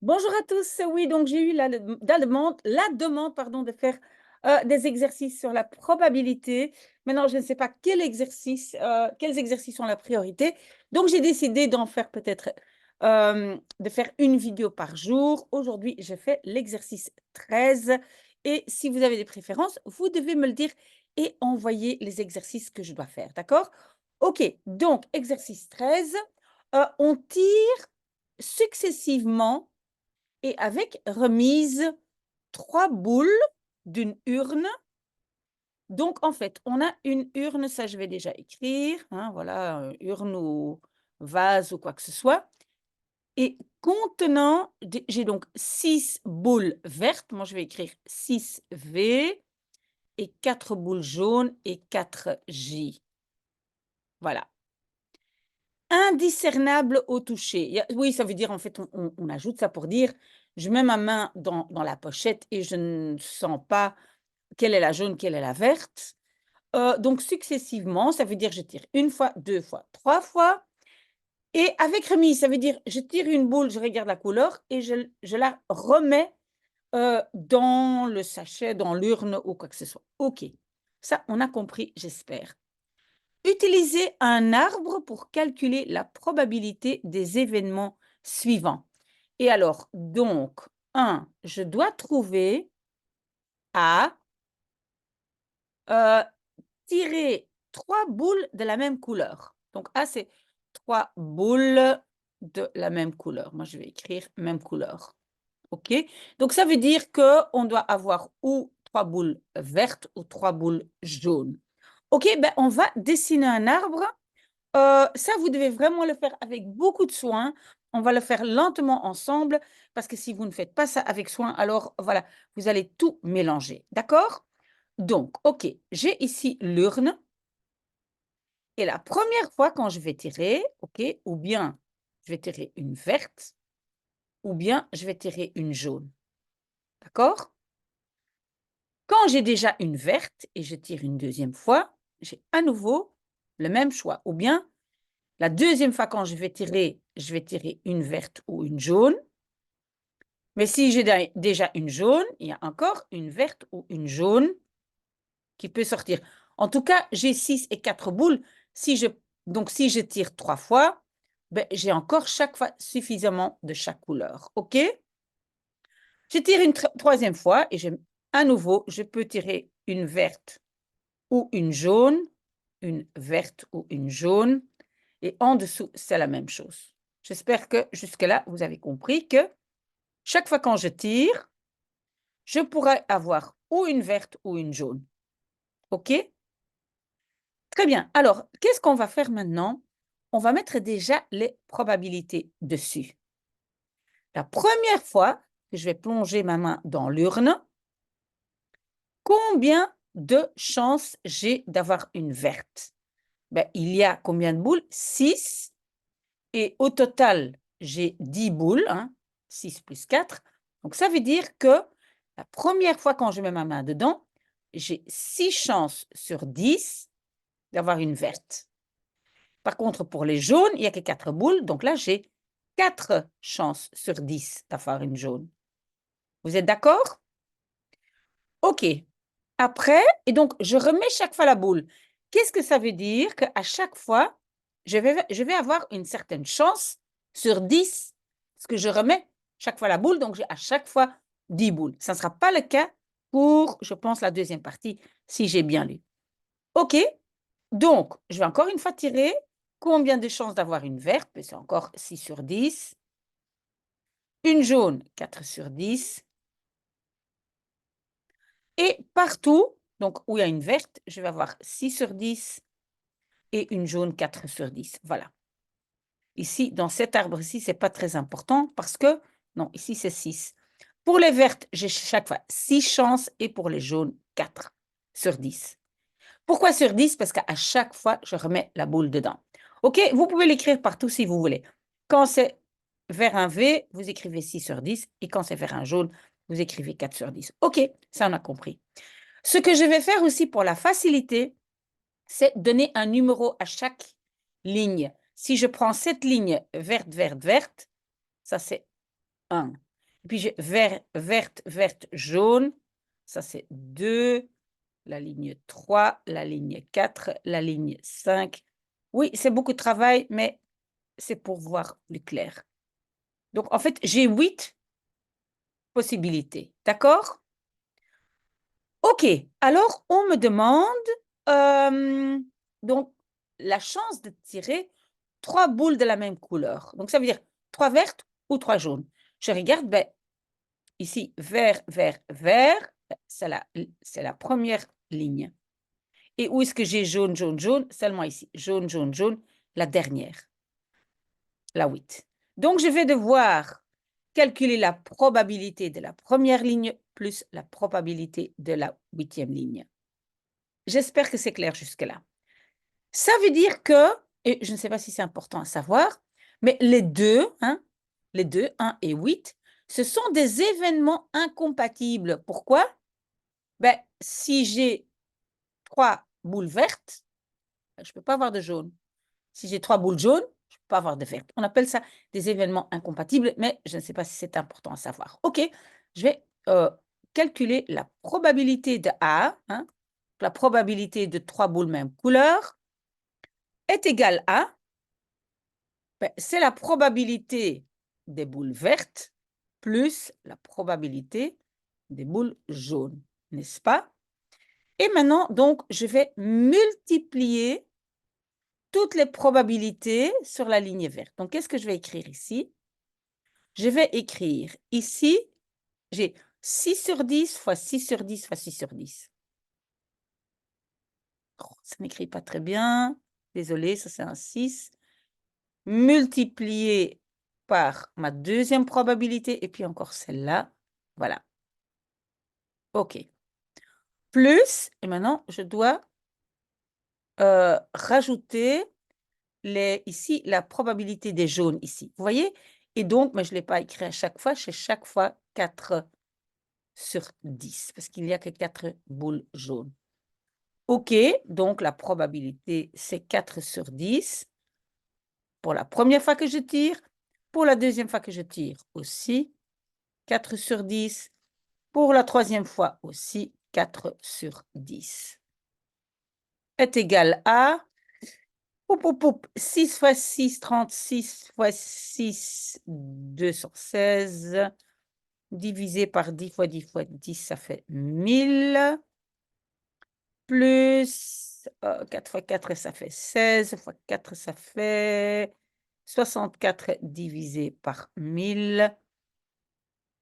Bonjour à tous. Oui, donc j'ai eu la demande pardon, de faire des exercices sur la probabilité. Maintenant, je ne sais pas quels exercices sont la priorité. Donc, j'ai décidé d'en faire peut-être, de faire une vidéo par jour. Aujourd'hui, je fais l'exercice 13. Et si vous avez des préférences, vous devez me le dire et envoyer les exercices que je dois faire. D'accord? OK. Donc, exercice 13. On tire successivement et avec remise 3 boules d'une urne. Donc, en fait, on a une urne, ça je vais déjà écrire, hein, voilà, urne ou vase ou quoi que ce soit. Et contenant, j'ai donc 6 boules vertes, moi je vais écrire 6 V et 4 boules jaunes et 4 J. Voilà. Indiscernable au toucher. Oui, ça veut dire en fait, on ajoute ça pour dire, je mets ma main dans la pochette et je ne sens pas quelle est la jaune, quelle est la verte. Donc successivement, ça veut dire je tire une fois, 2 fois, 3 fois et avec remise, ça veut dire je tire une boule, je regarde la couleur et je la remets, dans le sachet, dans l'urne ou quoi que ce soit. OK, ça on a compris, j'espère. Utiliser un arbre pour calculer la probabilité des événements suivants. Et alors, donc, je dois trouver à tirer 3 boules de la même couleur. Donc A, c'est 3 boules de la même couleur. Moi, je vais écrire même couleur. OK? Donc ça veut dire qu'on doit avoir ou 3 boules vertes ou 3 boules jaunes. OK, ben, on va dessiner un arbre. Ça, vous devez vraiment le faire avec beaucoup de soin. On va le faire lentement ensemble parce que si vous ne faites pas ça avec soin, alors voilà, vous allez tout mélanger. D'accord? Donc, OK, j'ai ici l'urne et la première fois quand je vais tirer, OK, ou bien je vais tirer une verte ou bien je vais tirer une jaune. D'accord? Quand j'ai déjà une verte et je tire une deuxième fois, j'ai à nouveau le même choix. Ou bien la deuxième fois quand je vais tirer une verte ou une jaune. Mais si j'ai déjà une jaune, il y a encore une verte ou une jaune qui peut sortir. En tout cas, j'ai 6 et 4 boules. Donc, si je tire 3 fois, ben, j'ai encore chaque fois suffisamment de chaque couleur. OK? Je tire une troisième fois et à nouveau, je peux tirer une verte ou une jaune, une verte ou une jaune. Et en dessous, c'est la même chose. J'espère que jusque-là, vous avez compris que chaque fois quand je tire, je pourrais avoir ou une verte ou une jaune. OK? Très bien. Alors, qu'est-ce qu'on va faire maintenant? On va mettre déjà les probabilités dessus. La première fois que je vais plonger ma main dans l'urne, combien de chances j'ai d'avoir une verte? Ben, il y a combien de boules? 6. Et au total, j'ai 10 boules, hein, 6 plus 4. Donc, ça veut dire que la première fois quand je mets ma main dedans, j'ai 6 chances sur 10 d'avoir une verte. Par contre, pour les jaunes, il n'y a que 4 boules. Donc là, j'ai 4 chances sur 10 d'avoir une jaune. Vous êtes d'accord? OK. Après, et donc, je remets chaque fois la boule. Qu'est-ce que ça veut dire? Qu'à chaque fois, je vais avoir une certaine chance sur 10, parce que je remets chaque fois la boule, donc j'ai à chaque fois 10 boules. Ça ne sera pas le cas pour, je pense, la deuxième partie, si j'ai bien lu. OK, donc, je vais encore une fois tirer. Combien de chances d'avoir une verte? Ben, c'est encore 6 sur 10. Une jaune, 4 sur 10. Et partout, donc où il y a une verte, je vais avoir 6 sur 10 et une jaune 4 sur 10. Voilà. Ici, dans cet arbre-ci, ce n'est pas très important parce que, non, ici c'est 6. Pour les vertes, j'ai chaque fois 6 chances et pour les jaunes, 4 sur 10. Pourquoi sur 10? Parce qu'à chaque fois, je remets la boule dedans. OK? Vous pouvez l'écrire partout si vous voulez. Quand c'est vers un V, vous écrivez 6 sur 10 et quand c'est vers un jaune, vous écrivez 4 sur 10. OK, ça on a compris. Ce que je vais faire aussi pour la facilité, c'est donner un numéro à chaque ligne. Si je prends cette ligne verte, verte, verte, ça c'est 1. Et puis, j'ai verte, verte, jaune. Ça, c'est 2. La ligne 3, la ligne 4, la ligne 5. Oui, c'est beaucoup de travail, mais c'est pour voir plus clair. Donc, en fait, j'ai 8 possibilités. D'accord? OK. Alors, on me demande donc la chance de tirer 3 boules de la même couleur. Donc, ça veut dire 3 vertes ou 3 jaunes. Je regarde, ben, ici, vert, vert, vert, c'est la première ligne. Et où est-ce que j'ai jaune, jaune, jaune? Seulement ici. Jaune, jaune, jaune, la dernière. La 8. Donc, je vais devoir calculer la probabilité de la première ligne plus la probabilité de la 8e ligne. J'espère que c'est clair jusque-là. Ça veut dire que, et je ne sais pas si c'est important à savoir, mais les deux, 1 et 8, ce sont des événements incompatibles. Pourquoi? Ben, si j'ai 3 boules vertes, je ne peux pas avoir de jaune. Si j'ai 3 boules jaunes, je ne peux pas avoir de verte. On appelle ça des événements incompatibles, mais je ne sais pas si c'est important à savoir. OK, je vais calculer la probabilité de A, la probabilité de 3 boules même couleur, est égale à, ben, c'est la probabilité des boules vertes plus la probabilité des boules jaunes, n'est-ce pas? Et maintenant, donc, je vais multiplier toutes les probabilités sur la ligne verte. Donc, qu'est-ce que je vais écrire ici? Je vais écrire ici, j'ai 6 sur 10 fois 6 sur 10 fois 6 sur 10. Oh, ça n'écrit pas très bien. Désolée, ça c'est un 6. Multiplié par ma deuxième probabilité, et puis encore celle-là. Voilà. OK. Plus, et maintenant, je dois rajouter ici la probabilité des jaunes ici. Vous voyez? Et donc, mais je ne l'ai pas écrit à chaque fois, c'est chaque fois 4 sur 10, parce qu'il n'y a que 4 boules jaunes. OK, donc la probabilité, c'est 4 sur 10 pour la première fois que je tire. Pour la deuxième fois que je tire aussi, 4 sur 10. Pour la troisième fois aussi, 4 sur 10 est égal à 6 fois 6, 36 fois 6, 216, divisé par 10 fois 10 fois 10, ça fait 1000, plus 4 fois 4, ça fait 16, fois 4, ça fait 64 divisé par 1000,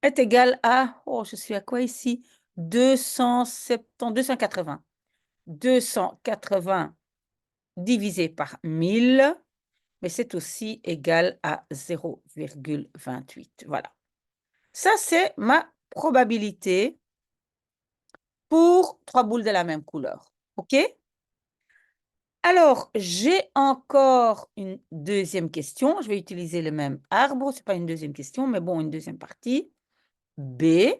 est égal à, oh, je suis à quoi ici? 270, 280. 280 divisé par 1000, mais c'est aussi égal à 0,28. Voilà. Ça, c'est ma probabilité pour 3 boules de la même couleur. OK? Alors, j'ai encore une deuxième question. Je vais utiliser le même arbre. Ce n'est pas une deuxième question, mais bon, une deuxième partie. B.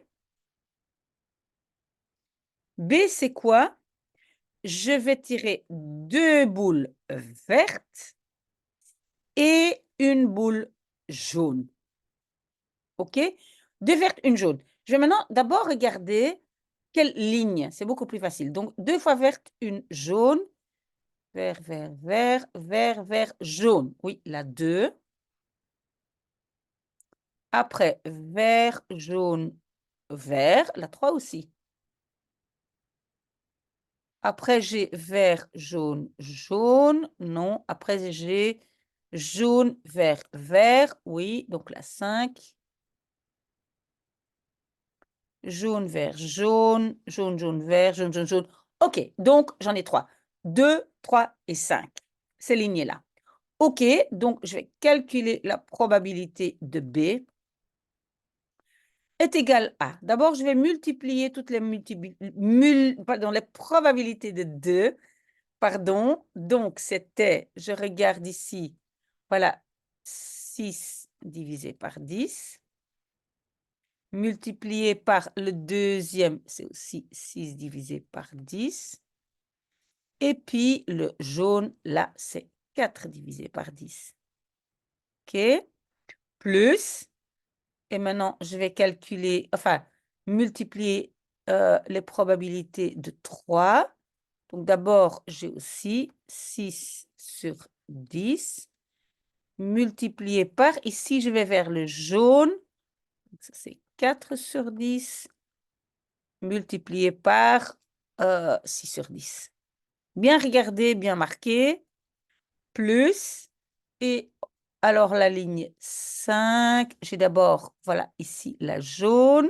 B, c'est quoi? Je vais tirer 2 boules vertes et une boule jaune. OK? 2 vertes, une jaune. Je vais maintenant d'abord regarder quelle ligne. C'est beaucoup plus facile. Donc, 2 fois verte, une jaune. Vert, vert, vert, vert, vert, jaune. Oui, la 2. Après, vert, jaune, vert. La 3 aussi. Après, j'ai vert, jaune, jaune. Non. Après, j'ai jaune, vert, vert. Oui, donc la 5. Jaune, vert, jaune, jaune, jaune, vert, jaune, jaune, jaune. OK, donc j'en ai 3. 2, 3 et 5. Ces lignées-là. OK, donc je vais calculer la probabilité de B est égale à. D'abord, je vais multiplier toutes les, les probabilités de 2. Pardon. Donc, c'était, je regarde ici, voilà, 6 divisé par 10. Multiplié par le deuxième, c'est aussi 6 divisé par 10. Et puis, le jaune, là, c'est 4 divisé par 10. OK? Plus, Et maintenant, je vais calculer, enfin, multiplier les probabilités de 3. Donc, d'abord, j'ai aussi 6 sur 10 multiplié par, ici, je vais vers le jaune. Donc, ça, c'est 4 sur 10 multiplié par 6 sur 10. Bien regardé, bien marqué, plus, et alors la ligne 5, j'ai d'abord, voilà, ici, la jaune,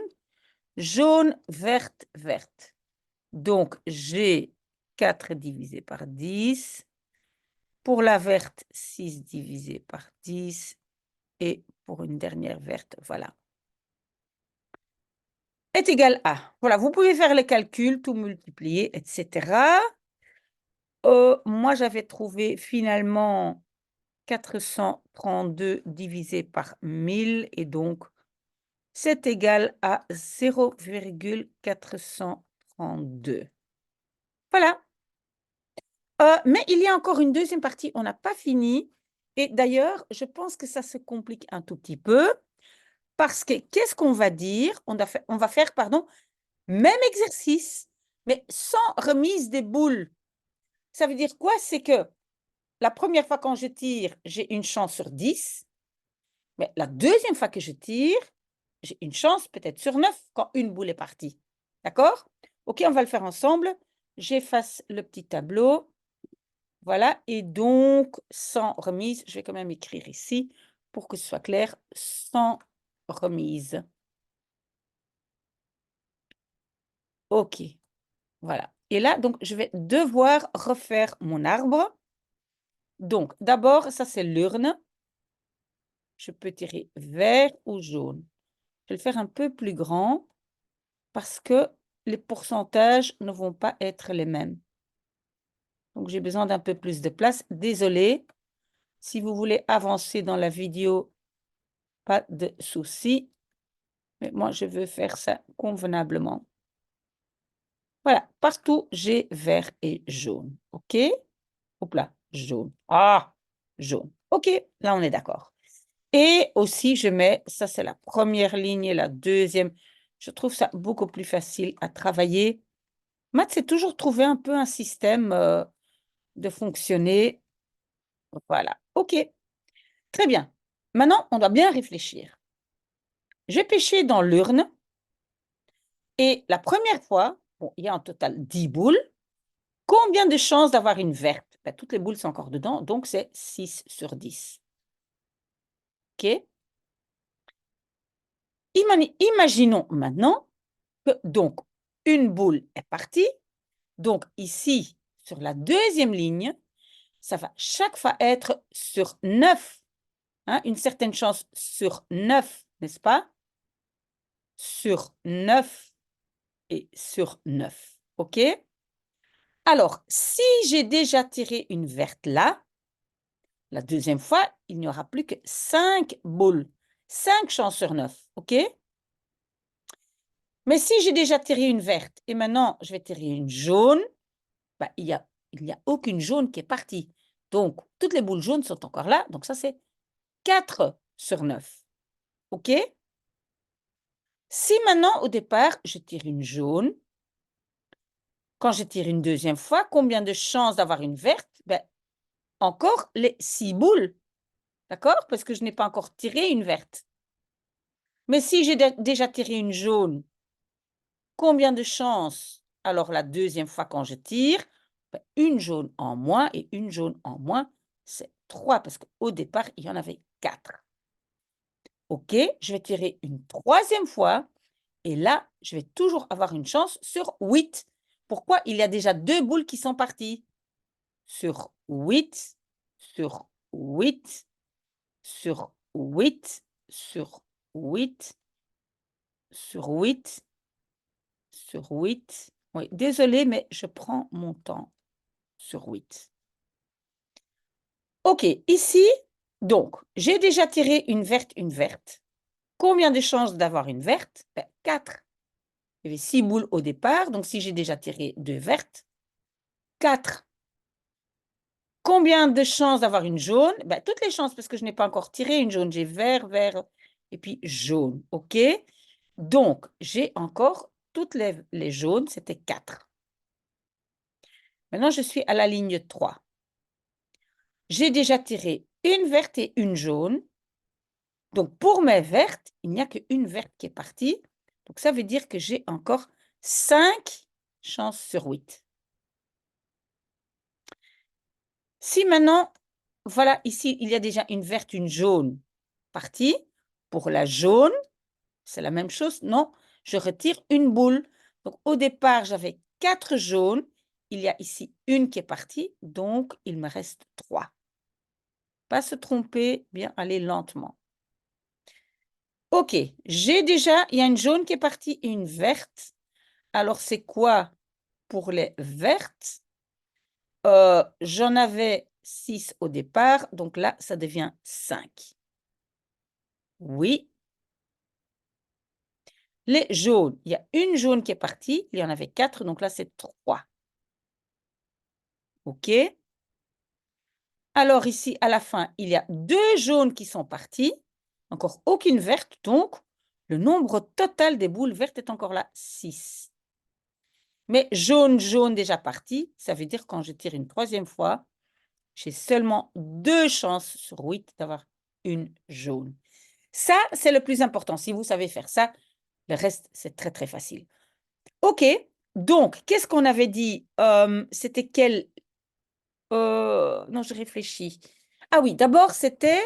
jaune, verte, verte. Donc, j'ai 4 divisé par 10. Pour la verte, 6 divisé par 10. Et pour une dernière verte, voilà. Est égal à. Voilà, vous pouvez faire les calculs, tout multiplier, etc. Moi, j'avais trouvé finalement 432 divisé par 1000 et donc c'est égal à 0,432. Voilà. Mais il y a encore une deuxième partie, on n'a pas fini. Et d'ailleurs, je pense que ça se complique un tout petit peu parce que qu'est-ce qu'on va dire? On va faire, pardon, même exercice, mais sans remise des boules. Ça veut dire quoi? C'est que la première fois quand je tire, j'ai une chance sur 10. Mais la deuxième fois que je tire, j'ai une chance peut-être sur 9 quand une boule est partie. D'accord? OK, on va le faire ensemble. J'efface le petit tableau. Voilà. Et donc, sans remise, je vais quand même écrire ici pour que ce soit clair, sans remise. OK. Voilà. Et là, donc, je vais devoir refaire mon arbre. Donc, d'abord, ça, c'est l'urne. Je peux tirer vert ou jaune. Je vais le faire un peu plus grand parce que les pourcentages ne vont pas être les mêmes. Donc, j'ai besoin d'un peu plus de place. Désolée, si vous voulez avancer dans la vidéo, pas de souci. Mais moi, je veux faire ça convenablement. Voilà, partout, j'ai vert et jaune. OK? Hop là, jaune. Ah, jaune. OK, là, on est d'accord. Et aussi, je mets, ça, c'est la première ligne et la deuxième. Je trouve ça beaucoup plus facile à travailler. Maths, c'est toujours trouver un peu un système de fonctionner. Voilà, OK. Très bien. Maintenant, on doit bien réfléchir. J'ai pêché dans l'urne et la première fois, bon, il y a en total 10 boules. Combien de chances d'avoir une verte? Ben, toutes les boules sont encore dedans, donc c'est 6 sur 10. OK? Imaginons maintenant que donc une boule est partie. Donc ici, sur la deuxième ligne, ça va chaque fois être sur 9. Hein, une certaine chance sur 9, n'est-ce pas? Sur 9 et sur 9. OK? Alors, si j'ai déjà tiré une verte là, la deuxième fois, il n'y aura plus que 5 boules. 5 chances sur 9. OK? Mais si j'ai déjà tiré une verte et maintenant je vais tirer une jaune, ben, il n'y a aucune jaune qui est partie. Donc, toutes les boules jaunes sont encore là. Donc, ça, c'est 4 sur 9. OK? Si maintenant, au départ, je tire une jaune, quand je tire une deuxième fois, combien de chances d'avoir une verte? Ben, encore les 6 boules. D'accord? Parce que je n'ai pas encore tiré une verte. Mais si j'ai déjà tiré une jaune, combien de chances? Alors, la deuxième fois quand je tire, ben, une jaune en moins et une jaune en moins, c'est 3 parce qu'au départ, il y en avait 4. OK, je vais tirer une troisième fois et là, je vais toujours avoir une chance sur 8. Pourquoi? Il y a déjà 2 boules qui sont parties. Sur 8, sur 8, sur 8, sur 8, sur 8, sur 8. Oui, désolé, mais je prends mon temps sur 8. OK, ici, donc, j'ai déjà tiré une verte, une verte. Combien de chances d'avoir une verte? Ben, 4. Il y avait 6 boules au départ, donc si j'ai déjà tiré 2 vertes, 4. Combien de chances d'avoir une jaune? Ben, toutes les chances, parce que je n'ai pas encore tiré une jaune. J'ai vert, vert et puis jaune, OK? Donc, j'ai encore toutes les jaunes, c'était 4. Maintenant, je suis à la ligne 3. J'ai déjà tiré une verte et une jaune. Donc, pour mes vertes, il n'y a qu'une verte qui est partie. Donc, ça veut dire que j'ai encore 5 chances sur 8. Si maintenant, voilà, ici, il y a déjà une verte, une jaune partie. Pour la jaune, c'est la même chose. Non, je retire une boule. Donc, au départ, j'avais 4 jaunes. Il y a ici une qui est partie. Donc, il me reste 3. Pas se tromper, bien aller lentement. OK, j'ai déjà, il y a une jaune qui est partie et une verte. Alors, c'est quoi pour les vertes? J'en avais 6 au départ, donc là, ça devient 5. Oui. Les jaunes, il y a une jaune qui est partie, il y en avait 4, donc là, c'est 3. OK. Alors ici, à la fin, il y a 2 jaunes qui sont partis, encore aucune verte, donc le nombre total des boules vertes est encore là, 6. Mais jaune, jaune déjà parti, ça veut dire quand je tire une troisième fois, j'ai seulement 2 chances sur 8 d'avoir une jaune. Ça, c'est le plus important. Si vous savez faire ça, le reste, c'est très, très facile. OK, donc, qu'est-ce qu'on avait dit? C'était quel... non, je réfléchis. Ah oui, d'abord, c'était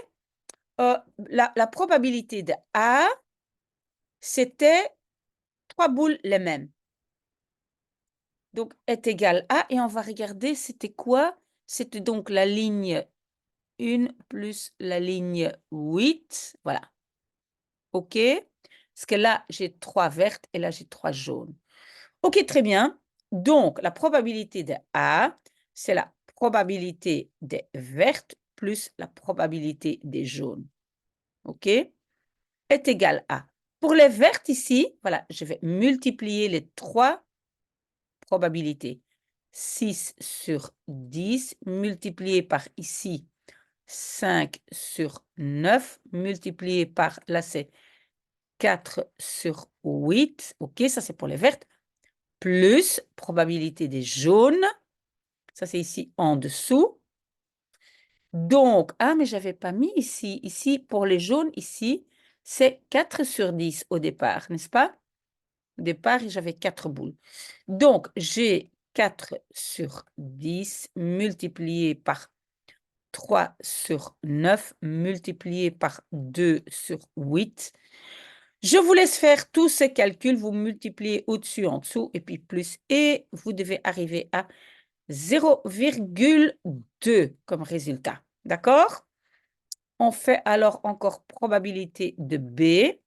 la probabilité de A, c'était 3 boules les mêmes. Donc, est égal à, et on va regarder, c'était quoi? C'était donc la ligne 1 plus la ligne 8. Voilà. OK? Parce que là, j'ai 3 vertes et là, j'ai 3 jaunes. OK, très bien. Donc, la probabilité de A, c'est la probabilité des vertes plus la probabilité des jaunes. OK? Est égal à. Pour les vertes ici, voilà, je vais multiplier les 3 probabilités. 6 sur 10 multiplié par ici 5 sur 9 multiplié par, là c'est 4 sur 8. OK, ça c'est pour les vertes. Plus probabilité des jaunes. Ça c'est ici en dessous. Donc, ah mais j'avais pas mis ici. Ici, pour les jaunes, ici, c'est 4 sur 10 au départ, n'est-ce pas? Au départ, j'avais 4 boules. Donc, j'ai 4 sur 10 multiplié par 3 sur 9 multiplié par 2 sur 8. Je vous laisse faire tous ces calculs. Vous multipliez au-dessus, en dessous, et puis plus. Et vous devez arriver à 0,2 comme résultat. D'accord? On fait alors encore probabilité de B.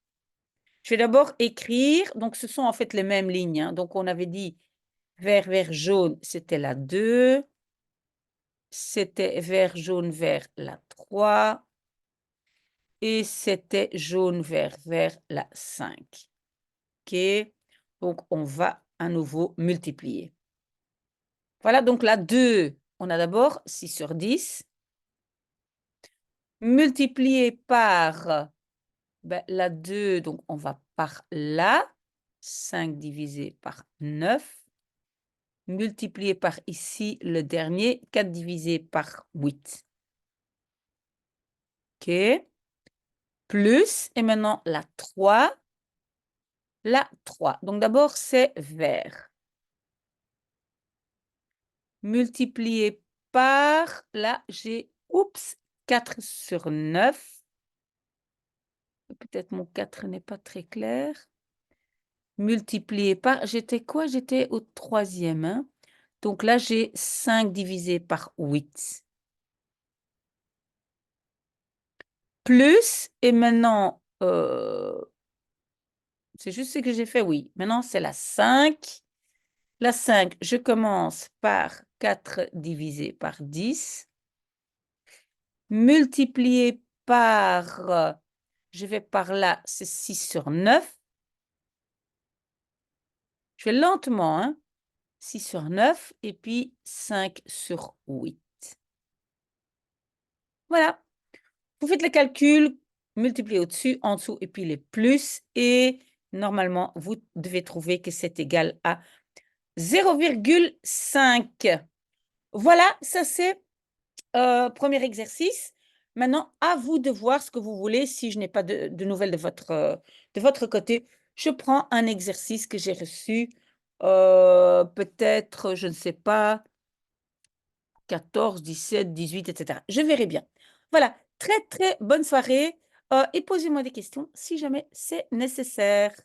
Je vais d'abord écrire, donc ce sont en fait les mêmes lignes. Hein. Donc on avait dit vert, vert, jaune, c'était la 2. C'était vert, jaune, vert, la 3. Et c'était jaune, vert, vert, la 5. OK? Donc on va à nouveau multiplier. Voilà, donc la 2, on a d'abord 6 sur 10. Multiplié par la 2, donc on va par là. 5 divisé par 9. Multiplié par ici, le dernier, 4 divisé par 8. OK. Plus, et maintenant la 3. La 3. Donc d'abord, c'est vert. Multiplié par, là, j'ai, oups, 4 sur 9. Peut-être mon 4 n'est pas très clair. Multiplié par, j'étais quoi? J'étais au troisième. Hein? Donc là, j'ai 5 divisé par 8. Plus, et maintenant, c'est juste ce que j'ai fait, oui. Maintenant, c'est la 5. La 5, je commence par 4 divisé par 10. Multiplié par, je vais par là, c'est 6 sur 9. Je vais lentement, hein. 6 sur 9 et puis 5 sur 8. Voilà. Vous faites le calcul multiplier au-dessus, en dessous, et puis les plus. Et normalement, vous devez trouver que c'est égal à 0,5. Voilà, ça c'est premier exercice. Maintenant, à vous de voir ce que vous voulez. Si je n'ai pas de nouvelles de votre côté, je prends un exercice que j'ai reçu, peut-être, je ne sais pas, 14, 17, 18, etc. Je verrai bien. Voilà, très, très bonne soirée et posez-moi des questions si jamais c'est nécessaire.